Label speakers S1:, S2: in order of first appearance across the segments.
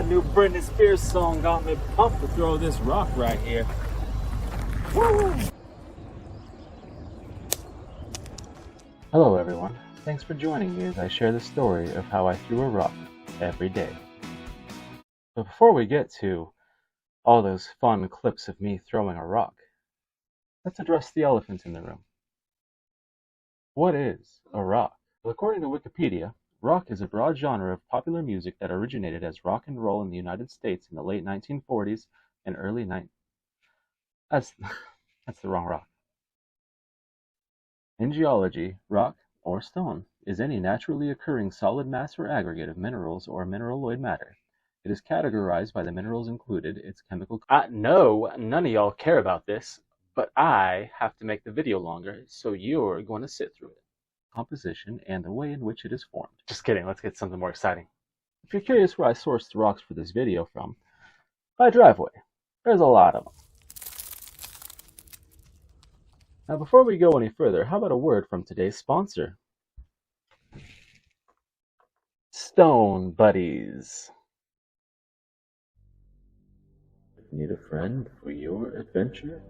S1: That new Britney Spears song got me pumped to throw this rock right here. Woo! Hello everyone, thanks for joining me as I share the story of how I threw a rock every day. But before we get to all those fun clips of me throwing a rock, let's address the elephant in the room. What is a rock? Well, according to Wikipedia, rock is a broad genre of popular music that originated as rock and roll in the United States in the late 1940s and early 90s. That's the wrong rock. In geology, rock, or stone, is any naturally occurring solid mass or aggregate of minerals or mineraloid matter. It is categorized by the minerals included, its chemical... No, none of y'all care about this, but I have to make the video longer, so you're going to sit through it. Composition, and the way in which it is formed. Just kidding, let's get something more exciting. If you're curious where I sourced the rocks for this video from, my driveway. There's a lot of them. Now before we go any further, how about a word from today's sponsor? Stone Buddies. Need a friend for your adventure?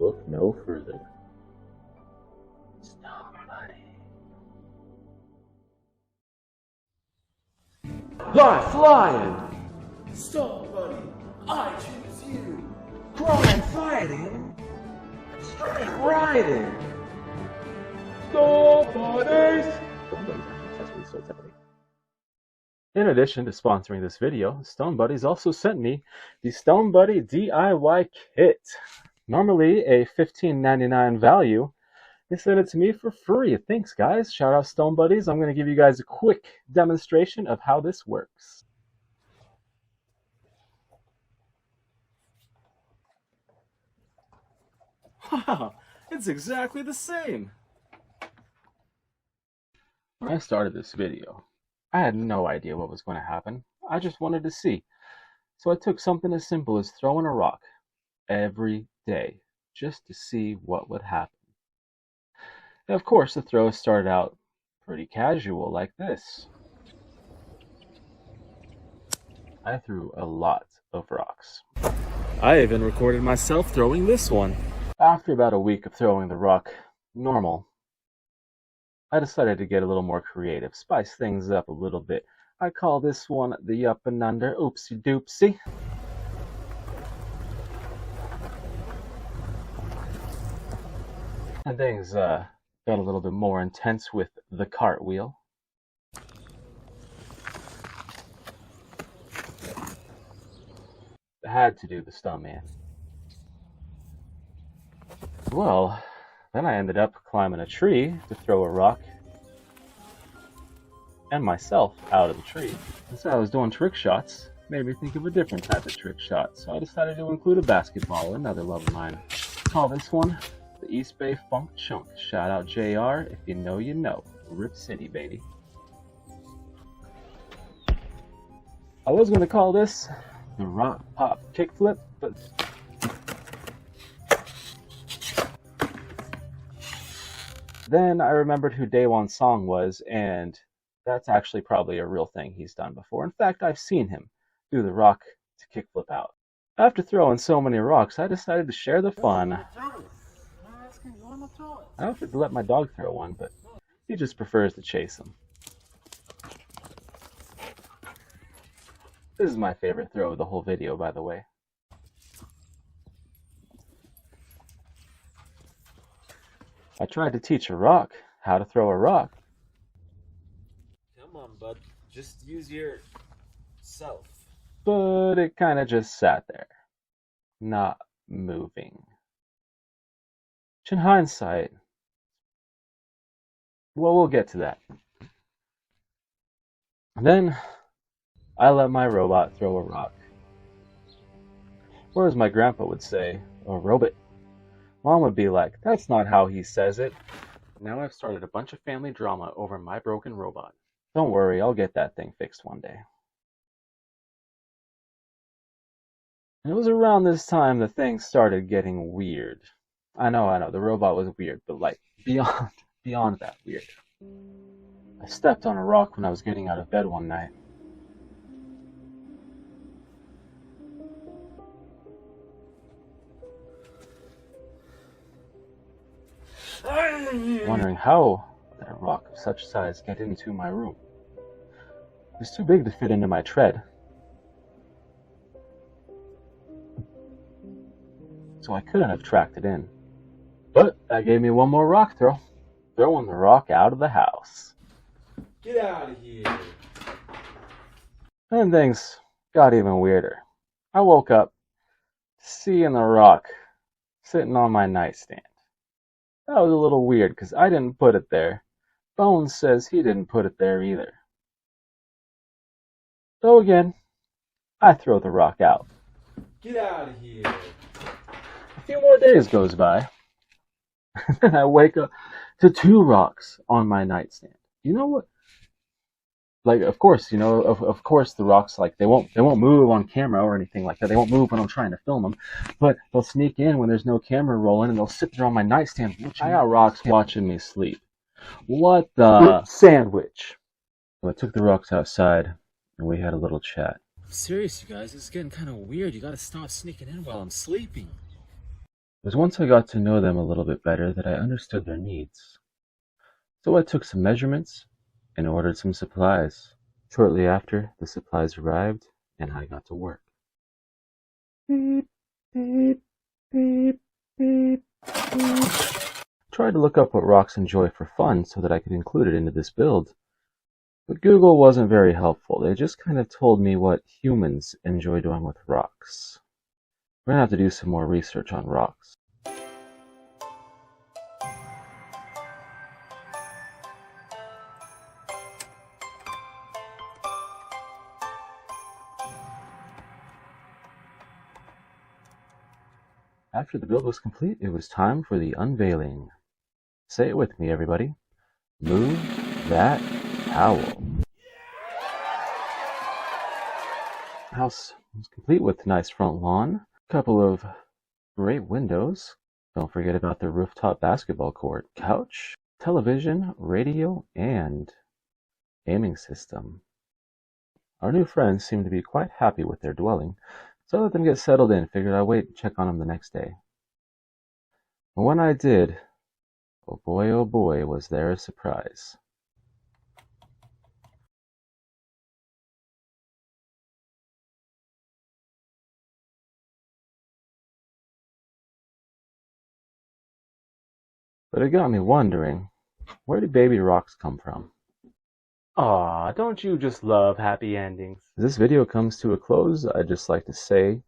S1: Look no further. Stone Buddy. High flying! Stone Buddy, I choose you! Crime fighting! Straight riding! Stone Buddies! In addition to sponsoring this video, Stone Buddies also sent me the Stone Buddy DIY Kit. Normally a $15.99 value, they sent it to me for free. Thanks guys, shout out Stone Buddies. I'm going to give you guys a quick demonstration of how this works. Wow, it's exactly the same. When I started this video, I had no idea what was going to happen. I just wanted to see. So I took something as simple as throwing a rock every day just to see what would happen. And of course, the throw started out pretty casual like this. I threw a lot of rocks. I even recorded myself throwing this one. After about a week of throwing the rock normal, I decided to get a little more creative, spice things up a little bit. I call this one the up and under oopsie doopsie. And things got a little bit more intense with the cartwheel. I had to do the stuntman. Well, then I ended up climbing a tree to throw a rock and myself out of the tree. And so I was doing trick shots, made me think of a different type of trick shot. So I decided to include a basketball, another love of mine. Call this one the East Bay Funk Chunk. Shout out JR, if you know, you know. Rip City, baby. I was going to call this the Rock Pop Kickflip, but then I remembered who Daewon's song was, and that's actually probably a real thing he's done before. In fact, I've seen him do the rock to kickflip out. After throwing so many rocks, I decided to share the fun. I offered to let my dog throw one, but he just prefers to chase them. This is my favorite throw of the whole video, by the way. I tried to teach a rock how to throw a rock.
S2: Come on, bud. Just use yourself.
S1: But it kind of just sat there, not moving. Which in hindsight, well, we'll get to that. Then I let my robot throw a rock. Or as my grandpa would say, a robot. Mom would be like, that's not how he says it. Now I've started a bunch of family drama over my broken robot. Don't worry, I'll get that thing fixed one day. And it was around this time that things started getting weird. I know, the robot was weird, but like, beyond that weird. I stepped on a rock when I was getting out of bed one night. how did a rock of such size get into my room? It was too big to fit into my tread, so I couldn't have tracked it in. But that gave me one more rock throw. Throwing the rock out of the house.
S2: Get out of here.
S1: And things got even weirder. I woke up seeing the rock sitting on my nightstand. That was a little weird because I didn't put it there. Bones says he didn't put it there either. So again, I throw the rock out.
S2: Get out of here.
S1: A few more days goes by, and I wake up to 2 rocks on my nightstand. You know what? Like, of course, of course the rocks, like, they won't move on camera or anything like that. They won't move when I'm trying to film them, but they'll sneak in when there's no camera rolling, and they'll sit there on my nightstand watching. I got rocks watching me sleep. What the sandwich? So I took the rocks outside, and we had a little chat.
S2: I'm serious, you guys. This is getting kind of weird. You gotta stop sneaking in while I'm sleeping.
S1: It was once I got to know them a little bit better that I understood their needs. So I took some measurements and ordered some supplies. Shortly after, the supplies arrived, and I got to work. Beep, beep, beep, beep, beep. Tried to look up what rocks enjoy for fun so that I could include it into this build. But Google wasn't very helpful. They just kind of told me what humans enjoy doing with rocks. We're gonna have to do some more research on rocks. After the build was complete, it was time for the unveiling. Say it with me, everybody. Move that towel. The house was complete with a nice front lawn, a couple of great windows. Don't forget about the rooftop basketball court, couch, television, radio, and aiming system. Our new friends seemed to be quite happy with their dwelling, so I let them get settled in. Figured I'd wait and check on them the next day. And when I did, oh boy, was there a surprise. But it got me wondering, where did baby rocks come from? Aw, don't you just love happy endings? As this video comes to a close, I'd just like to say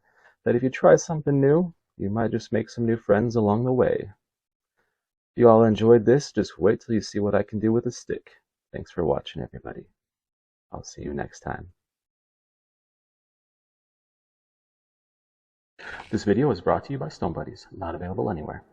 S1: that if you try something new, you might just make some new friends along the way. If you all enjoyed this, just wait till you see what I can do with a stick. Thanks for watching, everybody. I'll see you next time. This video is brought to you by Stone Buddies, not available anywhere.